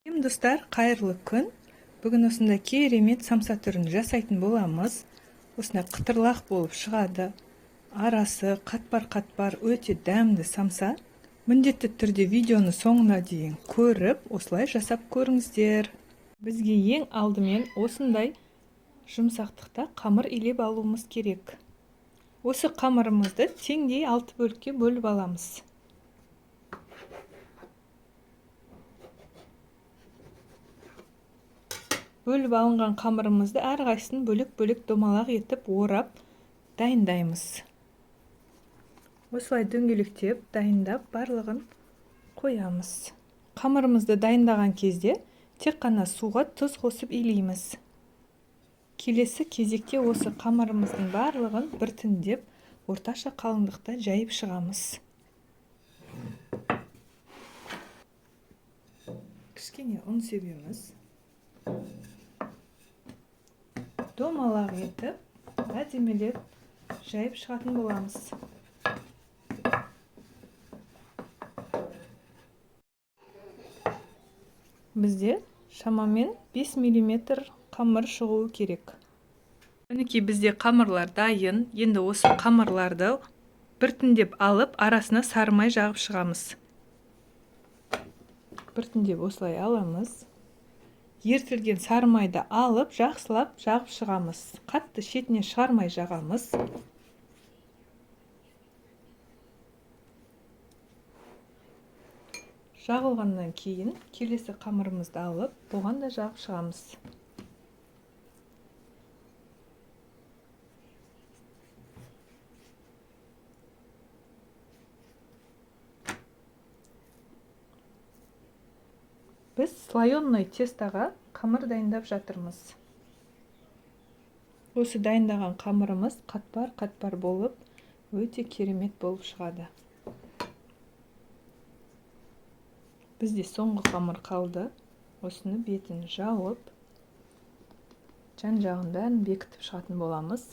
Достар, қайырлы күн. Бүгін осындай керемет самса түрін жасайтын боламыз. Осындай қытырлақ болып шығады. Арасы қатпар-қатпар өте дәмді самса. Міндетті түрде видеоны соңына дейін көріп, осылай жасап көріңіздер. Бізге ең алдымен осындай жұмсақтықта қамыр илеп алуымыз керек. Осы қамырымызды теңдей 6 бөлікке бөліп аламыз. Бөліп алынған қамырымызды әрқайсысын бөлек-бөлек домалақ етіп орап дайындаймыз. Осылай дөңгелектеп дайындап барлығын қоямыз. Қамырымызды дайындаған кезде тек қана суға тұз қосып илейміз. Келесі кезекте осы қамырымыздың барлығын біртіндеп орташа қалыңдықта жайып шығамыз. Кішкене ұн себеміз. Домалақ етіп, әдемелеп жайып шығатын боламыз. Бізде шамамен 5 мм қамыр шығуы керек. Мінекей бізде қамырлар дайын. Енді осы қамырларды біртіндеп алып, арасына сары май жағып шығамыз. Біртіндеп осылай аламыз. Ертілген сары майды алып, жақсылап жағып шығамыз. Қатты шетіне шығармай жағамыз. Жағылғаннан кейін келесі қамырымызды алып, оған да жағып шығамыз. Біз слоеный тестоға қамыр дайындап жатырмыз. Осы дайындаған қамырымыз қатпар-қатпар болып, өте керемет болып шығады. Бізде соңғы қамыр қалды. Осыны бетін жауып, жан-жағын бәрін бекітіп шығатын боламыз.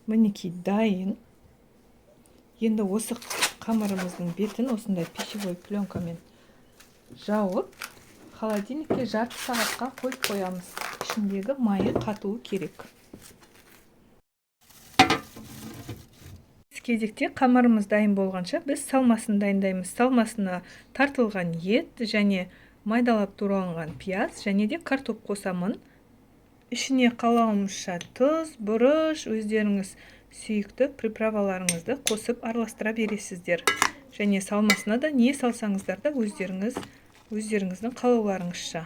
Мінекей дайын. Енді осы қамырымыздың бетін осындай пищевой пленкамен жауып, холодильникке жарты сағатқа қойып қоямыз. Ішіндегі майы қатуы керек. Кезекте қамырымыз дайын болғанша біз салмасын дайындаймыз. Салмасына тартылған ет және майдалап туралған пияз және де картоп қосамын. Ішіне қалауымызша тұз, бұрыш, өздеріңіз сүйікті приправаларыңызды қосып араластыра бересіздер. Және салмасына да не салсаңыздар да өздеріңіздің қалауларыңызша.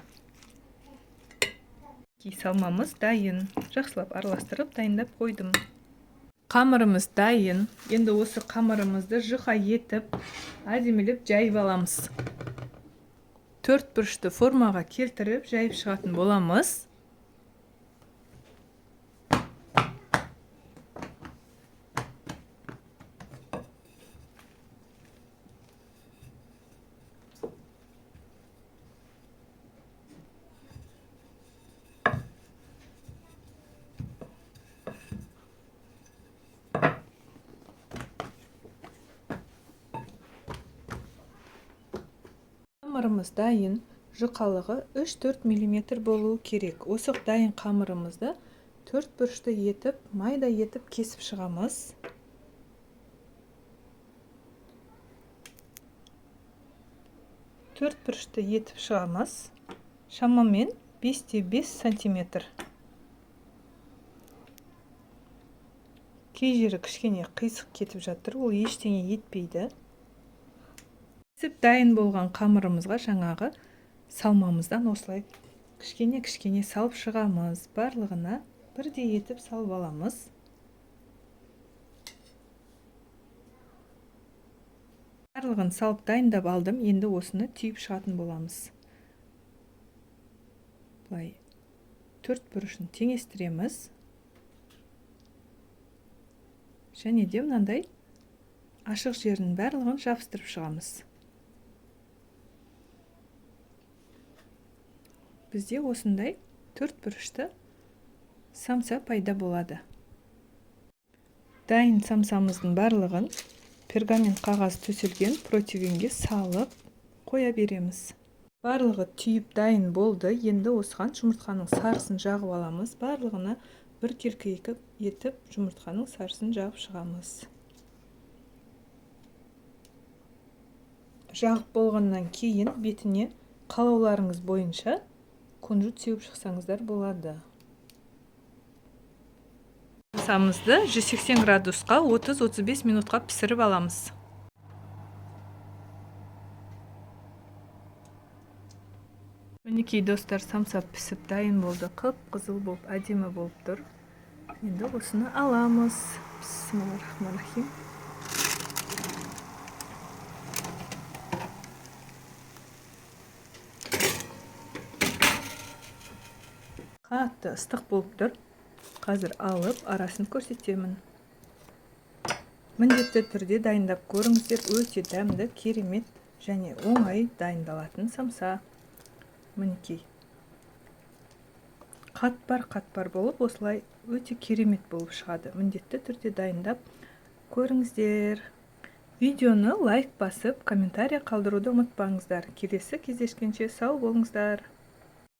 Салмамыз дайын. Жақсылап араластырып дайындап қойдым. Қамырымыз дайын. Енді осы қамырымызды жұқа етіп, әдемелеп жайып аламыз. 4 бұрышты формаға келтіріп жайып шығатын боламыз. Қамырымыз дайын, жұқалығы 3-4 мм болуы керек. Осы дайын қамырымызды 4 бұрышты етіп, майда етіп кесіп шығамыз. Төрт бұрышты етіп шығамыз. Шамамен 5-5 см. Кей жері кішкене қисық кетіп жатыр, ол ештеңе етпейді. Дайын болған қамырымызға жаңағы салмамыздан осылай кішкене салып шығамыз. Барлығына бірдей етіп салып аламыз. Барлығын салып дайындап алдым. Енді осыны түйіп шығатын боламыз. Бұлай 4 бұрышын теңестіреміз. Және де мынандай ашық жерінің барлығын жабыстырып шығамыз. Бізде осындай 4 бұрышты самса пайда болады. Дайын самсамыздың барлығын пергамент қағаз төселген противенге салып қоя береміз. Барлығы түйіп дайын болды. Енді осыған жұмыртқаның сарысын жағып аламыз. Барлығына бір келкі етіп жұмыртқаның сарысын жағып шығамыз. Жағып болғаннан кейін бетіне қалауларыңыз бойынша күнжіт сеуіп шықсаңыздар болады. Самсамызды 180 градусқа 30-35 минутқа пісіріп аламыз. Мінекей достар, самса пісіп дайын болды. Қып-қызыл болып, әдемі болып тұр. Енді осыны аламыз. Бисмиллахиррахманиррахим. Қатты ыстық болып тұр. Қазір алып, арасын көрсетемін. Міндетті түрде дайындап көріңіздер. Өте дәмді, керемет және оңай дайындалатын самса. Мінекей. Қатпар болып, осылай өте керемет болып шығады. Міндетті түрде дайындап көріңіздер. Видеоны лайк басып, комментарий қалдыруды ұмытпаңыздар. Келесі кездескенше сау болыңыздар.